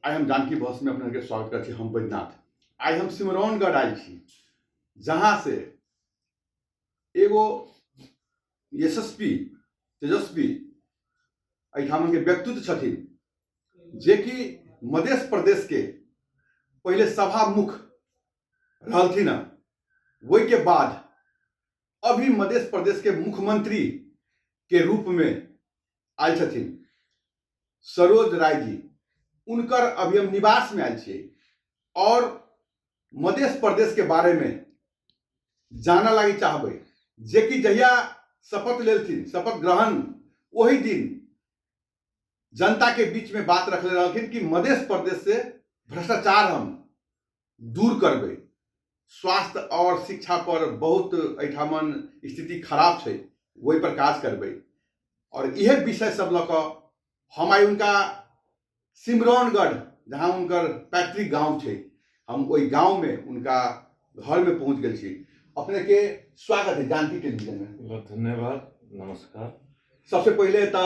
आई हम जानकी बस में अपने स्वागत कर हम बैद्यनाथ। आई हम सिमरौनगढ़ आयल छी, जहाँ से एगो यशस्वी तेजस्वी एठाम के व्यक्तित्व छथिन, जे कि मध्य प्रदेश के पहले सभामुख रहलथिन। वही के बाद अभी मध्य प्रदेश के मुख्यमंत्री के रूप में आयल छथिन सरोज राय जी। उनकर अभी हम निवास में आयल छे और मध्य प्रदेश के बारे में जाना लगी चाहबे, जे कि जहिया शपथ लेलथिन, शपथ ग्रहण वही दिन जनता के बीच में बात रखले रहलखिन कि मध्य प्रदेश से भ्रष्टाचार हम दूर करबे, स्वास्थ्य और शिक्षा पर बहुत एठामन स्थिति खराब है, वही पर काज करबे। और यह विषय सब लक हम आई उनका सिमरौनगढ़, जहाँ उनकर पैतृक गांव है, हम वही गांव में उनका घर में पहुंच गए छी। अपने के स्वागत है जानकी टेलीविजन में। धन्यवाद, नमस्कार। सबसे पहले तो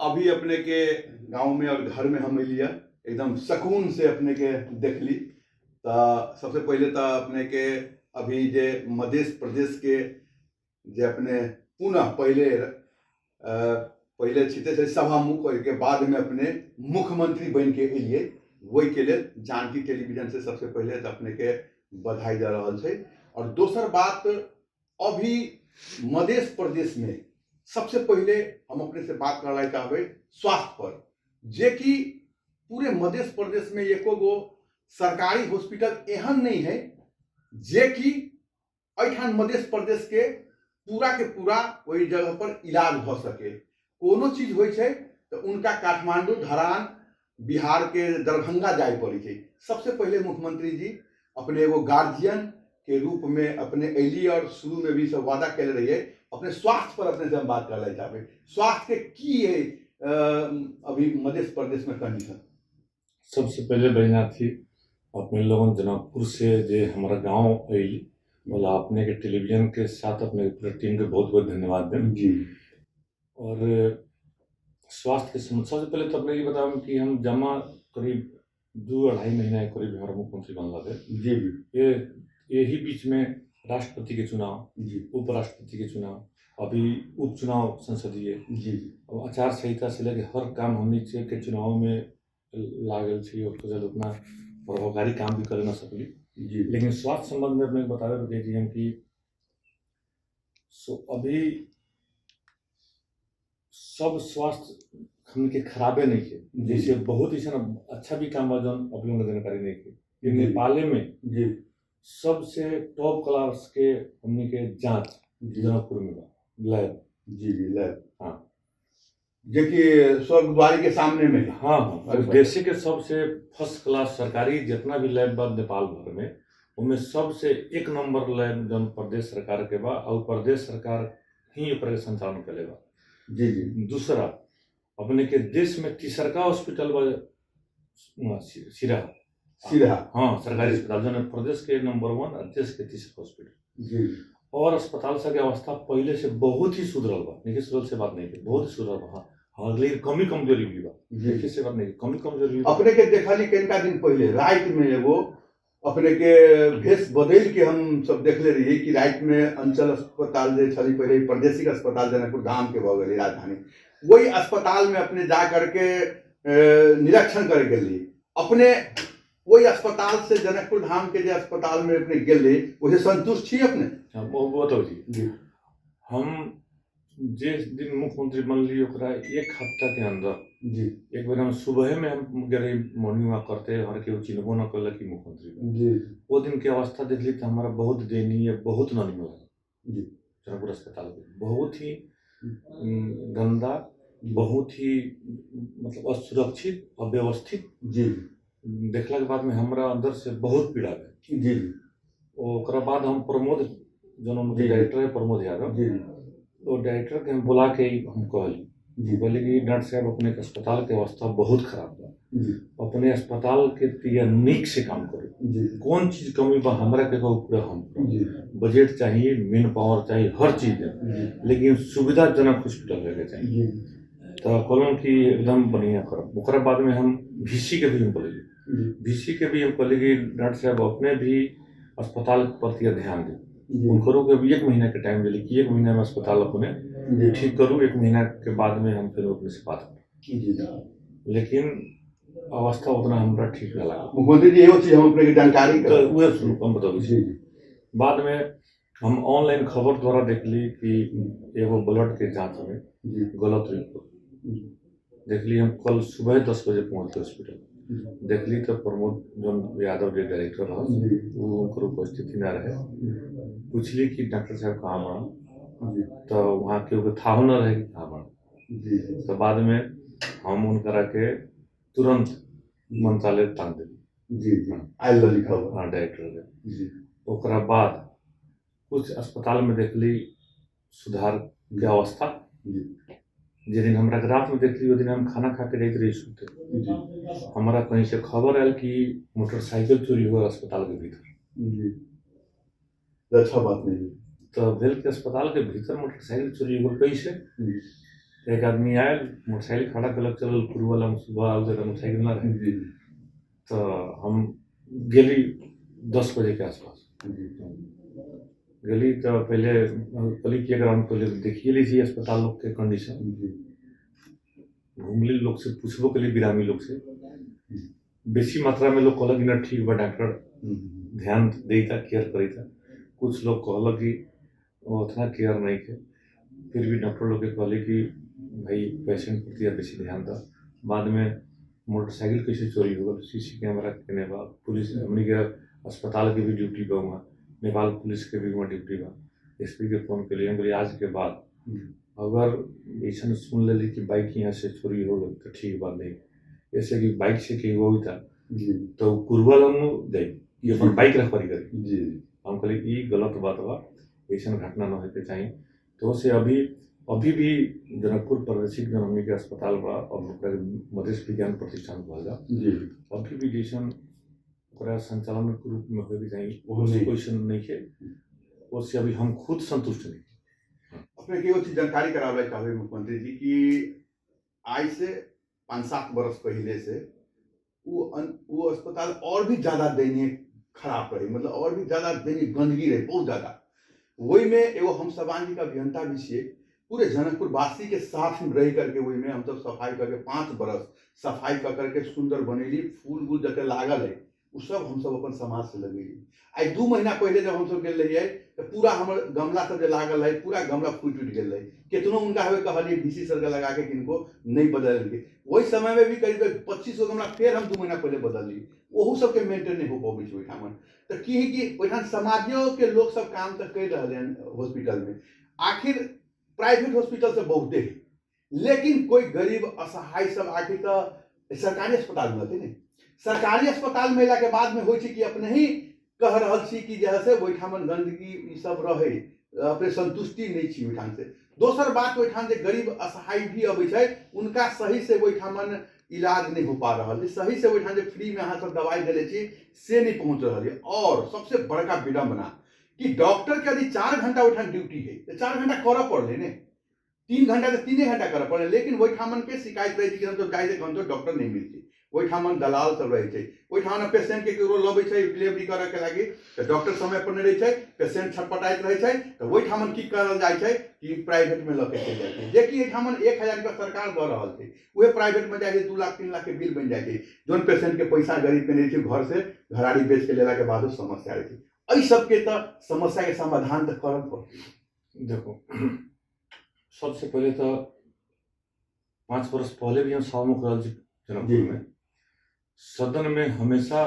अभी अपने के गांव में और घर में हम लिया एकदम सुकून से अपने के देख ली। तो सबसे पहले तो अपने के अभी जे मध्य प्रदेश के जे अपने पुनः पहले छिते से सभामुख के बाद में अपने मुख्यमंत्री बन के एलिए, वही के लिए जानकी टेलीविजन से सबसे पहले तो अपने के बधाई दे रहा है। और दोसर बात, अभी मध्य प्रदेश में सबसे पहले हम अपने से बात करना चाहबे स्वास्थ्य पर, जे कि पूरे मध्य प्रदेश में एको गो सरकारी हॉस्पिटल एहन नहीं है जे कि एठान मध्य प्रदेश के पूरा वही जगह पर इलाज भ सके। कोनो चीज हो तो उनका काठमांडू, धरान, बिहार के दरभंगा जाए पड़े थे। सबसे पहले मुख्यमंत्री जी अपने एगो गार्जियन के रूप में अपने एली और शुरू में भी सब वादा कर रही है। अपने स्वास्थ्य पर अपने से हम बात करना चाहते, स्वास्थ्य के की है अभी मध्य प्रदेश में कंडीशन। सबसे पहले बैद्यनाथ अपने लोगों जनकपुर से जे हमारा गांव आई बोला, अपने के टेलीविजन के साथ अपने पूरे टीम के बहुत बहुत धन्यवाद दें जी। और स्वास्थ्य के सबसे पहले तो अपने ये बताऊं कि हम जमा करीब 2-2.5 महीना करीब हमारा मुख्यमंत्री बनला थे जी। यही बीच में राष्ट्रपति के चुनाव, उपराष्ट्रपति के चुनाव, अभी उपचुनाव संसदीय जी, आचार संहिता से लेकर हर काम हमने के चुनाव में लागल थी और उतना प्रभावकारी काम भी कर न सकली जी। लेकिन स्वास्थ्य संबंध में अपने बतावे तो देखिए हम कि अभी सब स्वास्थ्य हमके खराबे नहीं है, जैसे बहुत ही अच्छा भी काम जन अभी जानकारी नहीं है। नेपाल में जी सबसे टॉप क्लास के हमने के जांच जनकपुर में लैब। जी जी लैब, हाँ, जो कि स्वर्गद्वारी के सामने में। हाँ हाँ, देश के सबसे फर्स्ट क्लास सरकारी जितना भी लैब बा नेपाल भर में, उनमें सबसे 1 नंबर लैब जन प्रदेश सरकार के बा और प्रदेश सरकार ही ऊपर संचालन करे बा। जी जी। दूसरा अपने के देश में तीसरा हॉस्पिटल बा सिरहा, हाँ सरकारी अस्पताल जन प्रदेश के नंबर 1 और देश के तीसरा हॉस्पिटल जी। और अस्पताल से अवस्था पहले से बहुत ही सुधरल बा, नहीं सुधरल से बात नहीं है, बहुत ही सुधरल बा। हाँ, लेकिन कमी कमजोरी भी बा, देखिए से बात नहीं, कमी कमजोरी अपने के देखली कई दिन पहले राइट में एगो अपने के भेष बदल के हम सब देखले रहिए कि राइट में अंचल अस्पताल जे छली पहले प्रादेशिक अस्पताल जनकपुर धाम के भ गई राजधानी, वही अस्पताल में अपने जा करके निरीक्षण करे गेली। अपने वही अस्पताल से जनकपुर धाम के जो अस्पताल में अपने गेले वही संतुष्ट छी अपने? बहुत हो जी। हम जिस दिन मुख्यमंत्री बनली ओकरा 1 हफ्ता के अंदर जी एक बार हम सुबह में हम गए मॉर्निंग वॉक करते हर के चिन्हबो न कल कि मुख्यमंत्री जी। वो दिन की अवस्था देख ली तो हमारा बहुत दयनीय, बहुत ननीय जी। जनकपुर अस्पताल बहुत ही गंदा, बहुत ही मतलब असुरक्षित, अव्यवस्थित जी। देखला के बाद में हमारा अंदर से बहुत पीड़ा है जी। ओकरा बाद हम प्रमोद जन डायरेक्टर है प्रमोद यादव जी, तो डायरेक्टर के हम बुला के हम कहली जी, बोले कि डॉक्टर साहब अपने अस्पताल के अवस्था बहुत खराब है, अपने अस्पताल के तकनीक से काम करो, कौन चीज कमी बा हमरा के पूरा हम बजट चाहिए, मेन पावर चाहिए, हर चीज है, लेकिन सुविधाजनक हॉस्पिटल रहना चाहिए। तो कहलहुँ कि एकदम बढ़िया करब। ओकरा बाद में हम VC के भी हम बोलेंगे, VC के भी हम कहले कि डॉक्टर साहब अपने भी अस्पताल के प्रति ध्यान दें। उनको के भी 1 महीना के टाइम दिली कि 1 महीना में अस्पताल अपने ठीक करूँ, 1 महीना के बाद में हम फिर अपने से बात करें। लेकिन अवस्था उतना हमरा ठीक ना लगा। मुख्यमंत्री जी एगो चीज हम अपने के जानकारी तो उहे हम बताबै। बाद में हम ऑनलाइन खबर द्वारा देखली कि एगो ब्लड के जांच में गलत रिपोर्ट देखली। हम कल सुबह 10 बजे पहुंच हॉस्पिटल, देखली तो प्रमोद जो यादव जो डायरेक्टर रहा वो उनकर उपस्थिति न रहे। पूछली कि डॉक्टर साहब कहाँ बना, तो वहाँ के था न रहे कि कहाँ बना। तो बाद में हम उनकरा के तुरंत मंत्रालय तान दिली। हाँ डायरेक्टर के। ओकरा बाद कुछ अस्पताल में देखली सुधार के अवस्था। जे दिन हमरा रात में देखली वो दिन हम खाना खा के जाते रही सुते, हमारा कहीं से खबर आयल कि मोटरसाइकिल चोरी हुआ अस्पताल के भीतर। अच्छा बात नहीं। तो भेल के अस्पताल के भीतर मोटरसाइकिल चोरी हुआ कैसे। एक आदमी आयल, मोटरसाइकिल खड़ा कर चलल, पूर्व वाला सुबह मोटरसाइकिल ना रहे। तो हम गेली 10 बजे के आसपास गली। तो पहले कहली कि अगर हम पहले देखिए ली थी अस्पताल लोग के कंडीशन, घूमली लोग से पूछबो के लिए, बिरामी लोग से बेसी मात्रा में लोग कहलक कि ना ठीक बा डॉक्टर ध्यान देता, केयर करता। कुछ लोग कहलक कि उतना केयर नहीं के। फिर भी डॉक्टर लोग के कहले कि भाई पेशेंट प्रति बेसी ध्यान दा। बाद में मोटरसाइकिल कैसे चोरी हो गल, CC कैमरा के बा, पुलिस हमनी के अस्पताल के भी ड्यूटी बा, वहाँ नेपाल पुलिस के भी वहाँ ड्यूटी बा। SP के फोन के लिए बोली आज के बाद अगर ऐसा सुन ले कि बाइक यहाँ से चोरी हो गई तो ठीक बात नहीं। ऐसे कि बाइक से कहीं हो था तो कुरबल हम जाए ये अपन बाइक रखवारी करी। हम कहली ये गलत बात बा, ऐसा घटना न होके चाहिए। तो से अभी भी जनकपुर प्रादेशिक जो हमनी के अस्पताल बा और मधेश विज्ञान प्रतिष्ठान कहल, अभी भी जैसन संचालन के रूप में होके चाहिए क्वेश्चन नहीं है। उससे अभी हम खुद संतुष्ट नहीं। अपने के चीज जानकारी करावे चाहे मुख्यमंत्री जी कि आज से 5-7 बरस पहले से वो अस्पताल और भी ज्यादा दयनीय खराब रही, मतलब और भी ज्यादा दयनीय गंदगी रही, बहुत ज्यादा। वही में एगो हम सबान जी का अभियंता भी से पूरे जनकपुर वासी के साथ में रह करके वही में हम सब सफाई करके 5 बरस सफाई कर करके सुंदर बनेली, फूल वूल जते लागल है वो सब हम सब अपन समाज से लगेली। आई 2 महीना पहले जब हम सब गेल रहिए तो पूरा हमर गमला सब लागल है, पूरा गमला फूट गल है। कितनो उनका हवे कहलिए VC सर लगा के किनको नहीं बदल के। वही समय में भी करीब 2500 गमला फिर हम 2 महीना पहले बदल ली, वहू सबके मेंटेन नहीं हो पाबे छै ओइठाम। तो की कि ओइठाम समाजियों के लोग सब काम तक कर रहे हैं हॉस्पिटल में। आखिर प्राइवेट हॉस्पिटल से बहुते है, लेकिन कोई गरीब असहाय सब आखिर तो सरकारी अस्पताल में नहीं। सरकारी अस्पताल में के बाद में हो कि अपने ही कह रहा कि जैसे ओठाम गंदगी सब रहे, अपने संतुष्टि नहीं छी ओठाम से। दोसर बात ओठाम जे गरीब असहाय भी अबै छै उनका सही से ओठाम इलाज नहीं हो पा रहा है, सही से ओठाम जे फ्री में अहाँ सब दवाई दिले छी से नहीं पहुंच रहा है। और सबसे बड़का विडंबना कि डॉक्टर के यदि 4 घंटा ओठाम ड्यूटी है तो 4 घंटा कर पड़े ने, 3 घंटा तो 3 घंटा कर पड़े, लेकिन ओठाम के शिकायत रहे कि हम तो जाए घंटो डॉक्टर नहीं मिलती। ओठाम दलाल सब रहे छै, ओठाम पेशेंट के केकरो लबे छै डिलीवरी करे के लागि तो डॉक्टर समय पर नहीं रहे छै, पेशेंट छटपटाइत रहे छै तो ओठाम की करल जाय छै कि प्राइवेट में लके चल जाय छै। जेकि एठाम 1000 रुपया सरकार द रहल छै, उहे प्राइवेट में जाय छै 2 लाख 3 लाख के बिल बन जाय छै। जोन पेशेंट के पैसा गरीब के नहीं छै घर से घराड़ी बेच के लेला के बाद समस्या रहे छै। एहि सबके तो समस्या के समाधान तो करत पड़ते। देखो सबसे पहले तो 5 वर्ष पहले भी हम सामूहिक राज्य जनकपुर में सदन में हमेशा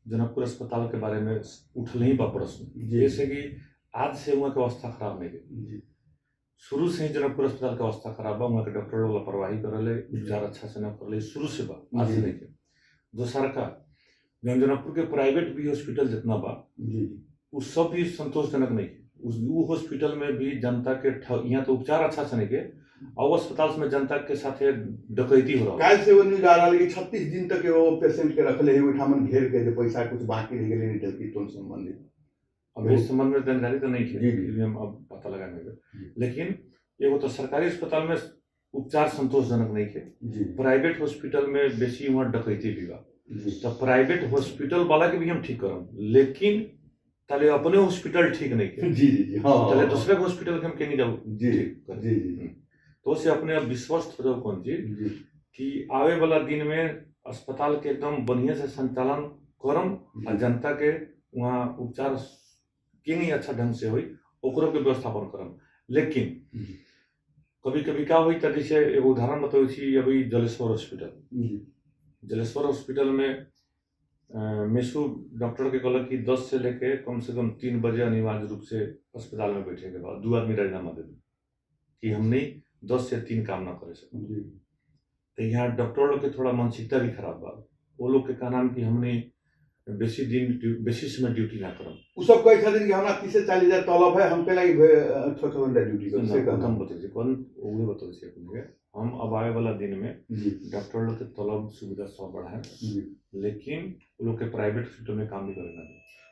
जनकपुर अस्पताल के बारे में उठल ही बा प्रश्न, जैसे कि आज से वहाँ की अवस्था खराब नहीं गई। शुरू से ही जनकपुर अस्पताल की अवस्था खराब बा, वहाँ के डॉक्टर लोग लापरवाही करले, उपचार अच्छा से न करले, शुरू से बा, आज से नहीं के। दोसर का जनकपुर के प्राइवेट भी हॉस्पिटल जितना बा वो सब भी संतोषजनक नहीं है। उस हॉस्पिटल में भी जनता के यहाँ तो उपचार अच्छा से नहीं के, और अस्पताल में जनता के साथ डकैती हो रहा है। कल से वो न्यूज आ रहा है कि 36 दिन तक वो पेशेंट के रखले है ओठाम घेर के, जो पैसा कुछ बाकी रह गए नहीं तो संबंधित। अब इस संबंध में जानकारी तो नहीं है, अब पता लगाने में। लेकिन एगो तो सरकारी अस्पताल में उपचार संतोषजनक नहीं है। जी प्राइवेट हॉस्पिटल में बेसी वहाँ डकैती भी बा, जी तो प्राइवेट हॉस्पिटल वाला के भी हम ठीक करम, लेकिन ताले अपने हॉस्पिटल ठीक नहीं है, जी जी हाँ ताले दूसरे हॉस्पिटल के हम के नहीं जाऊ जी ठीक कर। जी जी तो से अपने अब विश्वस्त हो जाओ कौन जी जी कि आवे वाला दिन में अस्पताल के एकदम बढ़िया से संचालन करम और जनता के वहाँ उपचार के नहीं अच्छा ढंग से हुई ओकरो के व्यवस्थापन करम। लेकिन कभी कभी क्या हुई तभी से एगो उदाहरण बताओ छी, अभी जलेश्वर हॉस्पिटल, जलेश्वर हॉस्पिटल में मेसू डॉक्टर के कहल कि 10 से लेके कम से कम 3 बजे अनिवार्य रूप से अस्पताल में बैठे के बाद 2 आदमी राजीनामा दे दी कि हमने 10 से 3 काम ना करे सके। तो यहाँ डॉक्टर लोग के थोड़ा मानसिकता भी खराब बा, वो लोग के कहना कि हमने बेसी समय ड्यूटी ना करम। उ सब कहे छथिन कि हमरा 30 से 40 हजार तलब है, हम के लागि छोट घंटा ड्यूटी कर से कहना हम बताइए कौन वही बताइए से अपने हम अब आए वाला दिन में डॉक्टर लोग के तलब सुविधा सब बढ़ाए, लेकिन वो लोग के प्राइवेट हॉस्पिटल में काम नहीं करेगा।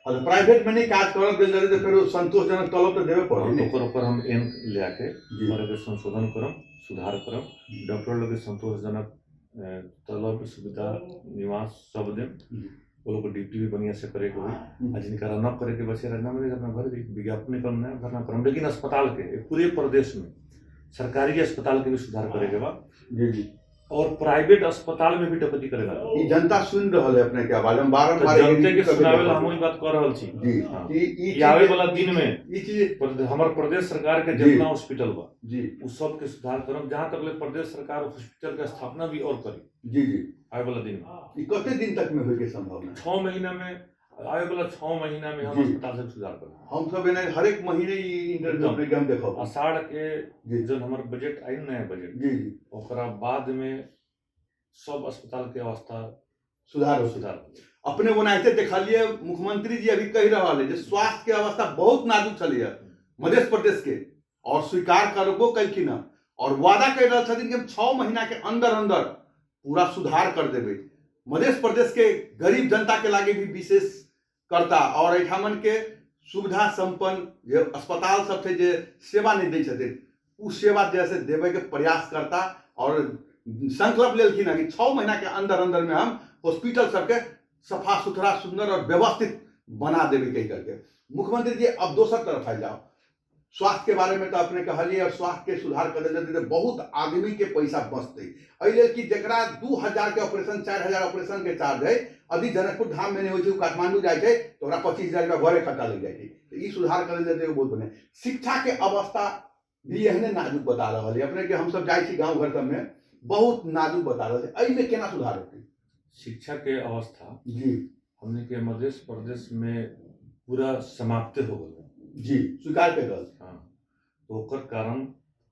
और प्राइवेट में नहीं काज करत दिल जरे तो फिर संतोषजनक तलब तो देवे पड़ी। ओकर हम एन ले आके और के संशोधन करम, सुधार करम, डॉक्टर लोग के संतोषजनक तलब सुविधा निवास सब दे, वो लोग को ड्यूटी भी बढ़िया से करे के हुई। आज जिनका न करे के बचे राजीनामा दे अपना घर विज्ञापन करना है भरना करम। लेकिन अस्पताल के पूरे प्रदेश में सरकारी अस्पताल के भी सुधार करे के बाद जी और प्राइवेट अस्पताल में भी डकैती करेगा। ई जनता सुन रहल है अपने के आवाज हम बारंबार जनता के सुनावे ला हम ही बात कर रहल छी जी। हाँ। ई आवे वाला दिन में ई चीज हमार प्रदेश सरकार के जितना हॉस्पिटल बा जी उस सब के सुधार करम, जहां तक ले प्रदेश सरकार हॉस्पिटल के स्थापना भी और करी जी जी आवे वाला दिन में। ई कते दिन तक में होय के संभावना 6 महीना में आवे वाला 6 महीना में हम अस्पताल से सुधार करब। हम सब एने हर एक महीने ई इंटरव्यू प्रोग्राम देखब। आषाढ़ के जब हमार बजट आई नया बजट जी जी ओकरा बाद में सब अस्पताल के अवस्था सुधार अपने बनाते देखलिए मुख्यमंत्री जी अभी कह रहा है जो स्वास्थ्य के अवस्था बहुत नाजुक चलिए मध्य प्रदेश के, और स्वीकार करबो कलखिन और वादा कर रहा छथिन कि हम 6 महीना के अंदर अंदर पूरा सुधार कर देवे। मध्य प्रदेश के गरीब जनता के लागे भी विशेष करता और एठामन के सुविधा संपन्न जो अस्पताल सब थे जो सेवा नहीं दै छथिन उ सेवा जैसे देवे के प्रयास करता और संकल्प लेलखिन है कि 6 महीना के अंदर अंदर में हम हॉस्पिटल सबके सफा सुथरा सुंदर और व्यवस्थित बना देवे कह करके। मुख्यमंत्री जी अब दोसर तरफ आ जाओ, स्वास्थ्य के बारे में तो अपने कहलिए और स्वास्थ्य के सुधार कर देते तो बहुत आदमी के पैसा बचते अले कि जरा 2000 के ऑपरेशन 4000 ऑपरेशन के चार्ज है अभी जनकपुर धाम में नहीं हो काठमांडू जाए तो 25,000 रुपया घरे खर्चा लग जाए तो ये सुधार कर देते बहुत बढ़िया। शिक्षा के अवस्था भी एहने नाजुक बता रहा है अपने के हम सब जाए गाँव घर सब में बहुत नाजुक बता रहे हैं, केना सुधार होते शिक्षा के अवस्था जी हमने के मध्य प्रदेश में पूरा समाप्त हो गए जी स्वीकार कर रहा हाँ। तो ओकर कारण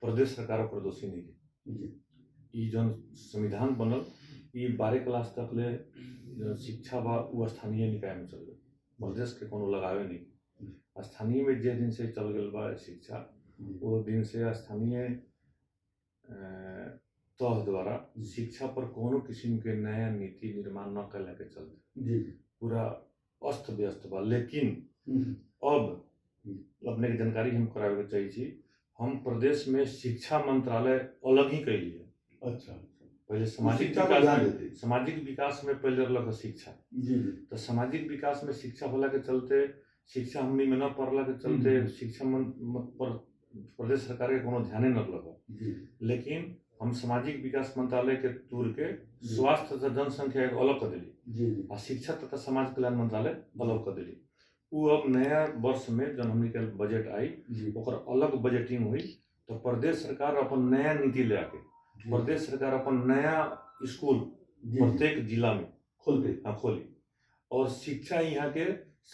प्रदेश सरकार पर दोषी नहीं है जी। जन संविधान बनल 12 क्लास तक ले शिक्षा बा वो स्थानीय निकाय में चल गए, प्रदेश के कोनो लगावे नहीं। स्थानीय में जे दिन से चल गल बा शिक्षा वो दिन से स्थानीय तह द्वारा शिक्षा पर कोनो किस्म के नया नीति निर्माण न करने के चलते जी पूरा अस्त व्यस्त बा। लेकिन अब अपने की जानकारी हम करावे चाहिए छी, हम प्रदेश में शिक्षा मंत्रालय अलग ही कैली है। अच्छा पहले सामाजिक विकास में पहले अलग शिक्षा जी तो सामाजिक विकास में शिक्षा होला के चलते शिक्षा हमनी में न पढ़ला के चलते शिक्षा पर प्रदेश सरकार के कोनो ध्यान न लगा। लेकिन हम सामाजिक विकास मंत्रालय के तूर के स्वास्थ्य तथा जनसंख्या अलग कर दिली और शिक्षा तथा समाज कल्याण मंत्रालय अलग कर दिली। वो अब नया वर्ष में जब हमने के बजट आई ओकर अलग बजटिंग हुई तो प्रदेश सरकार अपन नया नीति ले आके प्रदेश सरकार अपन नया स्कूल प्रत्येक जिला में खोली और शिक्षा यहाँ के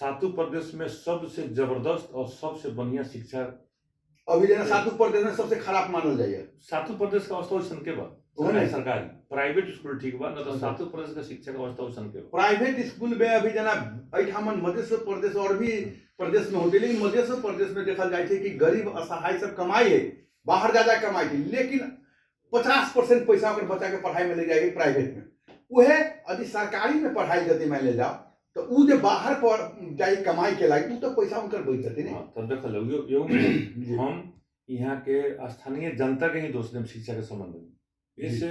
7 प्रदेश में सबसे जबरदस्त और सबसे बढ़िया शिक्षा अभी जना 7 प्रदेश में सबसे खराब मानल जाए। 7 प्रदेश का अवस्था वैसन के बा सरकारी प्राइवेट स्कूल ठीक बा न तो 7 प्रदेश का शिक्षा का अवस्था वैसन के प्राइवेट स्कूल में अभी जना एठामन मध्य प्रदेश और भी प्रदेश में होते लेकिन मध्य प्रदेश में देखल जाए कि गरीब असहाय सब कमाई है बाहर ज्यादा कमाई है लेकिन 50% पैसा अगर बच्चा के पढ़ाई में ले जाएगी प्राइवेट में वह यदि सरकारी में पढ़ाई यदि मैं ले जाओ तो उ जो बाहर पर जाए कमाई के लायक तो पैसा उनकर बच जाते नहीं। तब देख लो हम यहाँ के स्थानीय जनता के ही दोष देम शिक्षा के संबंध में। इससे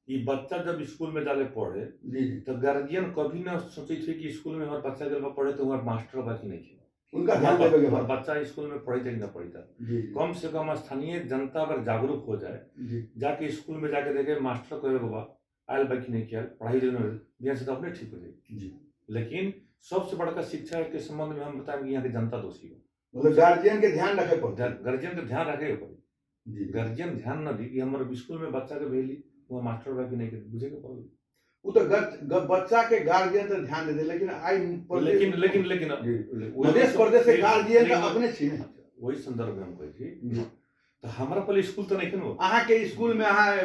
ये बच्चा जब स्कूल में जाले पढ़े जी तो गार्जियन कभी ना सोचे थे कि स्कूल में हमारे बच्चा गल पढ़े तो हमारे मास्टर बाकी नहीं है, उनका ध्यान देवे के हमारे बाद बच्चा स्कूल में पढ़े थे कि ना पढ़ी था। जी कम से कम स्थानीय जनता अगर जागरूक हो जाए, जी जाके स्कूल में जाके देखे मास्टर कहे बाबा आयल बाकी नहीं किया पढ़ाई ध्यान से तो अपने ठीक हो जाए। जी लेकिन सबसे बड़का शिक्षा के संबंध में हम बताएं कि यहाँ की जनता दोषी है। मतलब गार्जियन के ध्यान रखे पड़ता है। गार्जियन के ध्यान रखे पड़े, जी गार्जियन ध्यान न दी कि हमारे स्कूल में बच्चा के भेली वहाँ मास्टर बाकी नहीं करे बुझे के पड़े। वो तो बच्चा के गार्जियन तो ध्यान देते, लेकिन आई लेकिन मध्य प्रदेश के गार्जियन तो अपने छी ने। वही संदर्भ में हम कहे थी तो हमारा पहले स्कूल तो नहीं था। अहाँ के स्कूल में अहाँ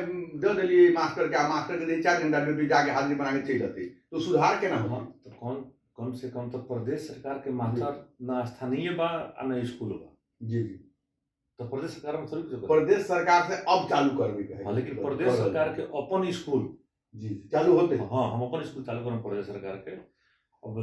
दे दिलिए मास्टर के 4 घंटा ड्यूटी जाके हाजिरी बना के चल जाती तो सुधार केना हो? तो कम से कम तो प्रदेश सरकार के मास्टर ना स्थानीय बा ना स्कूल बा। जी जी तो प्रदेश सरकार में थोड़ी प्रदेश सरकार से अब चालू करबे के है। लेकिन प्रदेश सरकार के अपन स्कूल जी चालू होते। हाँ हम अपन स्कूल चालू करम प्रदेश सरकार के। अब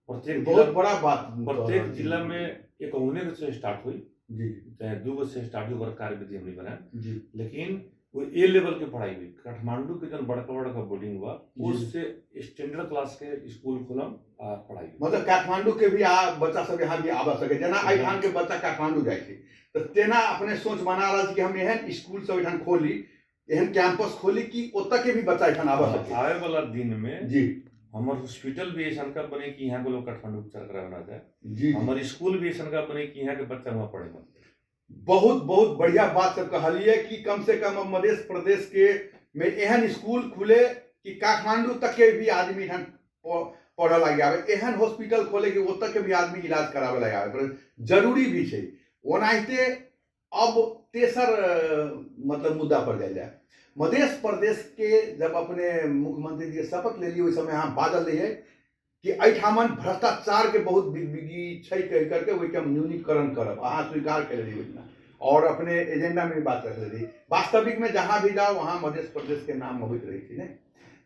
प्रत्येक बहुत बड़ा बात प्रत्येक जिला में एक उन्हें से स्टार्ट हुई जी चाहे 2 से स्टार्ट हुई कार्यविधि हमने बनाया जी लेकिन वो ए लेवल के पढ़ाई हुई। काठमांडू के जन बड़का बोर्डिंग हुआ उससे स्टैंडर्ड क्लास के स्कूल खुलम पढ़ाई। मतलब काठमांडू के भी बच्चा सब यहाँ भी आवा सके, जना एठान के बच्चा काठमांडू जाए थे तो तेना अपने सोच बना रहा कि हम एहन स्कूल सब एठान खोली, एहन कैंपस खोली कि ओतक के भी बच्चा एठान आवा सके। आए वाला दिन में जी हमारे हॉस्पिटल भी ऐसा का बने कि यहाँ के लोग काठमांडू उपचार कराना जाए। जी हमारे स्कूल भी ऐसा का बने कि यहाँ के बच्चा वहाँ पढ़े। बहुत बहुत बढ़िया बात सब कहलिए कि कम से कम अब मध्य प्रदेश के में एहन स्कूल खुले कि काठमांडू तक के भी आदमी एहन पढ़े लगे आवे, एहन हॉस्पिटल खोले कि ओतक के भी आदमी इलाज करावे लगे आवे, जरूरी भी है। ओनाहिते अब तेसर मतलब मुद्दा पर जाए मध्य प्रदेश के जब अपने मुख्यमंत्री जी शपथ ले लिए उस समय यहाँ बादल रही कि एठामन भ्रष्टाचार के बहुत बिगबिगी छै कह करके वही के न्यूनीकरण करब अहाँ स्वीकार कर ली योजना और अपने एजेंडा में भी बात रख रही। वास्तविक में जहाँ भी जाओ वहाँ मध्य प्रदेश के नाम होइत रही थी ने।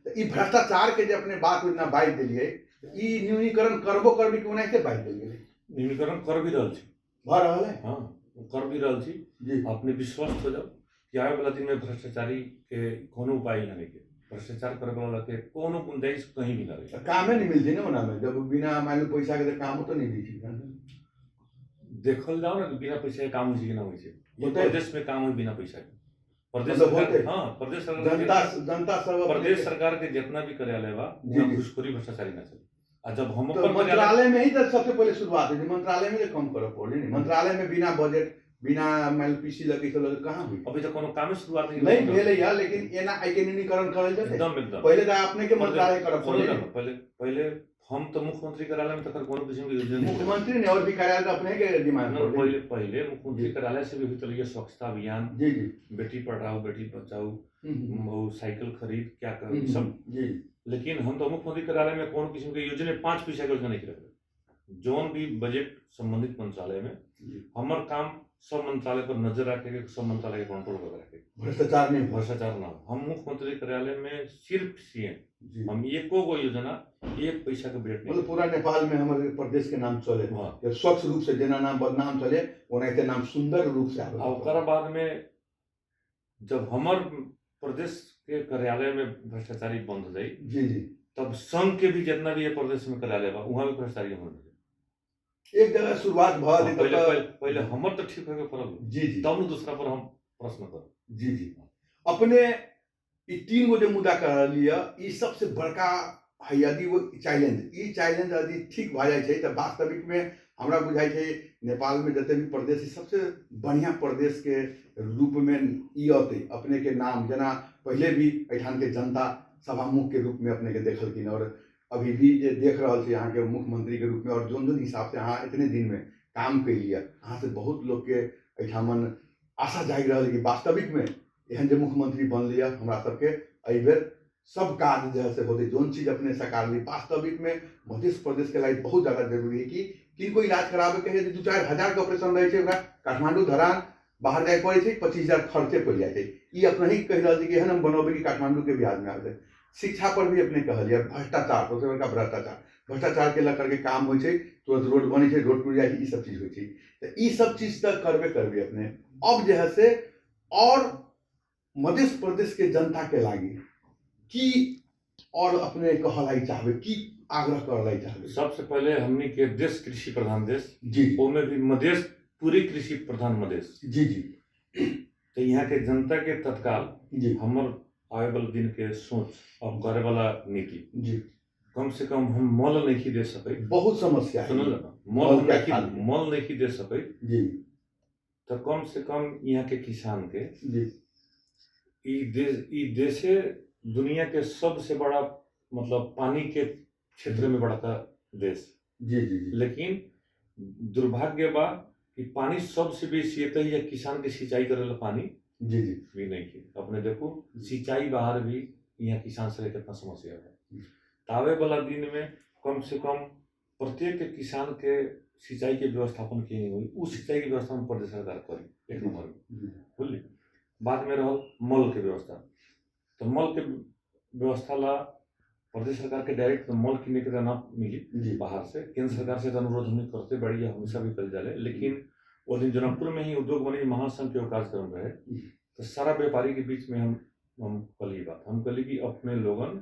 तो ई भ्रष्टाचार के जो अपने बात योजना बाइट दिलिए ई न्यूनीकरण करबो करबी कि ओनाहिते बाइट दिलिए न्यूनीकरण कर भी रहल छी भ रहल है। हाँ कर भी रहल छी जी अपने विश्वास हो जाओ कि आए वाला दिन में भ्रष्टाचारी के कोनो उपाय नहीं के भ्रष्टाचार करे वाला के कोनो गुंजाइश कहीं भी ना रहे। कामे नहीं मिलती ना ओना में जब बिना मान लो पैसा के काम तो नहीं दी देखल जाओ ना बिना पैसा के काम हो कि ना हो प्रदेश में काम हो बिना पैसा के। प्रदेश मतलब सरकार हाँ प्रदेश सरकार जनता सब प्रदेश सरकार के जितना भी कार्यालय बा जी। घुसखोरी भ्रष्टाचारी ना चले। और जब हम तो मंत्रालय में ही तो सबसे पहले शुरुआत है, मंत्रालय में कम करो पड़ी नहीं। मंत्रालय में बिना बजट बिना मान पीसी लगे तो लगे कहाँ हुई अभी तक कोनो काम शुरुआत नहीं भेले या लेकिन एना आइडेंटिफिकेशन करल जाते एकदम पहले तो आपने के मंत्रालय करब पहले पहले हम तो मुख्यमंत्री कार्यालय में तक कोनो किस्म की योजना नहीं मुख्यमंत्री ने और भी कार्यालय तो अपने के डिमांड पहले पहले मुख्यमंत्री कार्यालय से भी हुई चलिए स्वच्छता अभियान जी जी बेटी पढ़ाओ बेटी बचाओ वो साइकिल खरीद क्या करो सब जी। लेकिन हम तो मुख्यमंत्री कार्यालय में कोनो किस्म की योजना 5 पैसा की योजना नहीं रखे। जोन भी बजट संबंधित मंत्रालय में हमार काम सब मंत्रालय पर नजर रखे सब मंत्रालय के कंट्रोल कर रखे भ्रष्टाचार ना। हम मुख्यमंत्री कार्यालय में सिर्फ सीएम हम एको गो योजना 1 पैसा के बजट नहीं मतलब पूरा नेपाल में हमारे प्रदेश के नाम चले हाँ। स्वच्छ रूप से जेना नाम बदनाम चले ओनाहिते नाम सुंदर रूप से आवे। ओकर बाद में जब हमार प्रदेश के कार्यालय में भ्रष्टाचारी बंद हो जाए जी जी तब संघ के भी जितना भी प्रदेश में कार्यालय बा वहाँ भी भ्रष्टाचारी बंद हो एक जगह शुरुआत भल पहले हमर तो ठीक होके पड़ल जी जी तब दूसरा पर हम प्रश्न कर जी जी। अपने ई 3 गो जो मुद्दा कर लिया ई सबसे बड़का है यदि वो चैलेंज ई चैलेंज यदि ठीक भ जाए तो वास्तविक में हमरा बुझाई है नेपाल में जते भी प्रदेश सबसे बढ़िया प्रदेश के रूप में ई आते अपने के नाम जना पहले भी एठान के जनता सभामुख के रूप में अपने के देखलकिन और अभी भी जे देख रहा है यहाँ के मुख्यमंत्री के रूप में और जोन हिसाब से यहाँ इतने दिन में काम कर लिया यहाँ से बहुत लोग के एठामन आशा जाग रहा है कि वास्तविक में एहन जो मुख्यमंत्री बन लिया हमारा सबके अबेर सब कार्य जो से होते जोन चीज अपने सकार ली। वास्तविक में मध्य प्रदेश के लिए बहुत ज़्यादा जरूरी है कि किनको इलाज करावे के 2-4 हजार के ऑपरेशन रहे काठमांडू धरान बाहर जाए पड़े 25,000 खर्चे पड़ जाए ये अपना ही कह रहा है कि हम बनोबे कि काठमांडू के भी आदमी आते शिक्षा पर भी अपने कहलिए, भ्रष्टाचार सबसे बड़का भ्रष्टाचार के लेकर के काम हो तुरंत रोड बने रोड टूट जाए, सब चीज हो तो ई सब चीज तक करबे अपने। अब जो है से और मध्य प्रदेश के जनता के लागी की और अपने कहलाई चाहबे की आग्रह करलाई चाहबे। सबसे पहले हमने के देश कृषि प्रधान देश जी, ओमे भी मधेश पूरी कृषि प्रधान मधेश जी जी, तो यहाँ के जनता के तत्काल जी, हमर आवे वाला दिन के सोच और करे वाला नीति जी, कम से कम हम मॉल नहीं दे सके, बहुत समस्या है। सुनल मॉल नहीं दे सके जी, तो कम से कम यहाँ के किसान के जी, ई देशे दुनिया के सबसे बड़ा मतलब पानी के क्षेत्र में बड़ा देश। जी, जी, जी, लेकिन दुर्भाग्य बा कि पानी सबसे बेसी एते ही किसान के सिंचाई करेला पानी जी, जी, भी नहीं है। अपने देखो सिंचाई बाहर भी यहाँ किसान से कितना समस्या है। आवे वाला दिन में कम से कम प्रत्येक किसान के सिंचाई के व्यवस्थापन की नहीं हुई, उस सिंचाई की व्यवस्था में प्रदेश सरकार करी एक नंबर में बोलिए। बाद में रहल मल के व्यवस्था, तो मल के व्यवस्था ला प्रदेश सरकार के डायरेक्ट मल किने के ना मिली बाहर से, केंद्र सरकार से अनुरोध हम करते बड़ी हमेशा भी कर जाले। लेकिन वो दिन जनकपुर में ही उद्योग वाणिज्य महासंघ के कार्यक्रम रहे तो सारा व्यापारी के बीच में हम कली बात हम कली कि अपने लोगन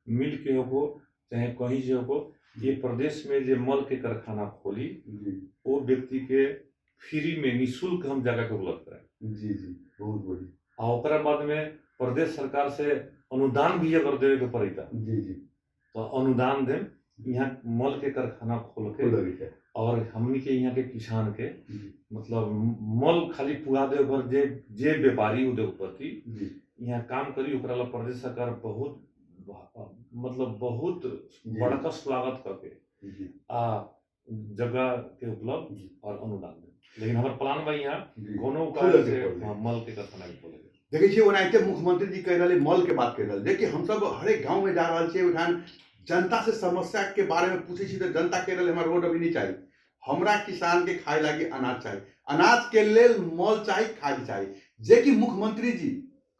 मिल के हो चाहे कहीं से हो ये प्रदेश में जो मल के कारखाना खोली वो व्यक्ति के फ्री में निःशुल्क हम जगह के उपलब्ध कराए। जी जी, बहुत बढ़िया। और ओकरा बाद में प्रदेश सरकार से अनुदान भी अगर देवे के पड़ता जी जी, तो अनुदान दे यहाँ मल के कारखाना खोल के और हमनी के यहाँ के किसान के मतलब मल खाली पुगा दे अगर जे व्यापारी उद्योगपति यहाँ काम करी ओकरा ला प्रदेश सरकार बहुत मतलब बहुत बड़का स्वागत करके जगह के उपलब्ध और अनुदान दे। लेकिन हमारे प्लान बा यहाँ कोनो उपाय से मल के कारखाना भी खोले। देखिए ओनाहिते मुख्यमंत्री जी कह रहे मल के बात कर रहे, देखिए हम सब हर एक गांव में जा रहा छे, उठान जनता से समस्या के बारे में पूछे तो जनता कह रहे हमारा रोड अभी नहीं चाहिए, हमरा किसान के खाए लगी अनाज चाहिए, अनाज के लेल मल चाहिए, खाद चाहिए। जे कि मुख्यमंत्री जी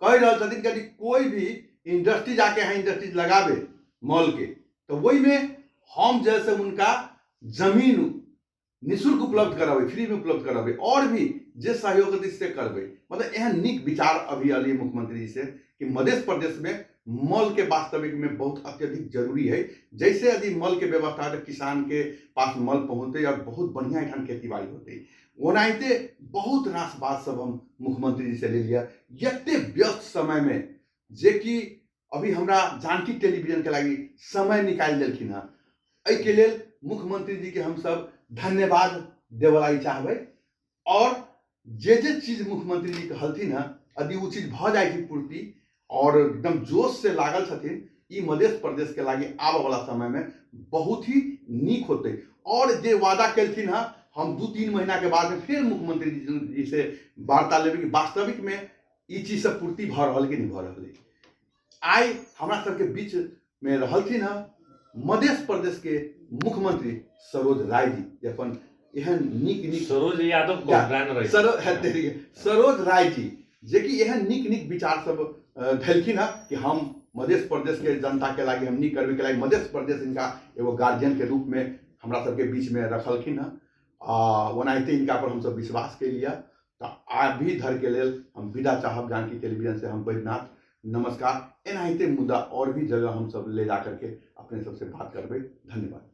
कह रहे थे कि कोई भी इंडस्ट्री जाके यहाँ इंडस्ट्रीज लगावे मॉल के तो वही में हम जैसे उनका जमीन निःशुल्क उपलब्ध करावे, फ्री में उपलब्ध करावे और भी जे सहयोग से करवे। मतलब यह निक विचार अभी अली मुख्यमंत्री जी से कि मध्य प्रदेश में मॉल के वास्तविक में बहुत अत्यधिक जरूरी है। जैसे यदि मॉल के व्यवस्था है तो किसान के पास मॉल पहुंचते और बहुत बढ़िया यहाँ खेती बाड़ी होते। ओनाहिते बहुत रास बात सब हम मुख्यमंत्री जी से ले लिया एते व्यस्त समय में, जे कि अभी हमरा जानकी टेलीविजन के लगी समय निकाल देलखिन है। एहि के लेल मुख्यमंत्री जी के हम सब धन्यवाद देवलाई चाहबे और जे चीज मुख्यमंत्री जी कहलथिन है यदि वो चीज भ जाए पूर्ति और एकदम जोश से लागल छथिन, ई मध्य प्रदेश के लागी आवे वाला समय में बहुत ही नीक होते। और जे वादा कलथिन है हम 2-3 महीना के बाद में फिर मुख्यमंत्री जी से वार्ता लेबे कि वास्तविक में ई चीज से पूर्ति भ रहल कि नहीं भ रहल। आई हमरा सबके बीच में रहलथिन है मध्य प्रदेश के मुख्यमंत्री सरोज राय जी, अपन एहन नीक सरोज यादव सरोज राय जी जे कि एहन नीक विचार सब धलखिन है कि हम मध्य प्रदेश के जनता के लागी हम नीक करबे के लागी मध्य प्रदेश इनका एगो गार्जियन के रूप में हमरा सबके बीच में रखलखिन है। ओनाहिते इनका पर हम सब विश्वास के लिया तो अभी धर के लेल हम विदा चाहब जानकी टेलीविजन से। हम बैद्यनाथ, नमस्कार। एनाहिते मुद्दा और भी जगह हम सब ले जा करके अपने सबसे बात करबे। धन्यवाद।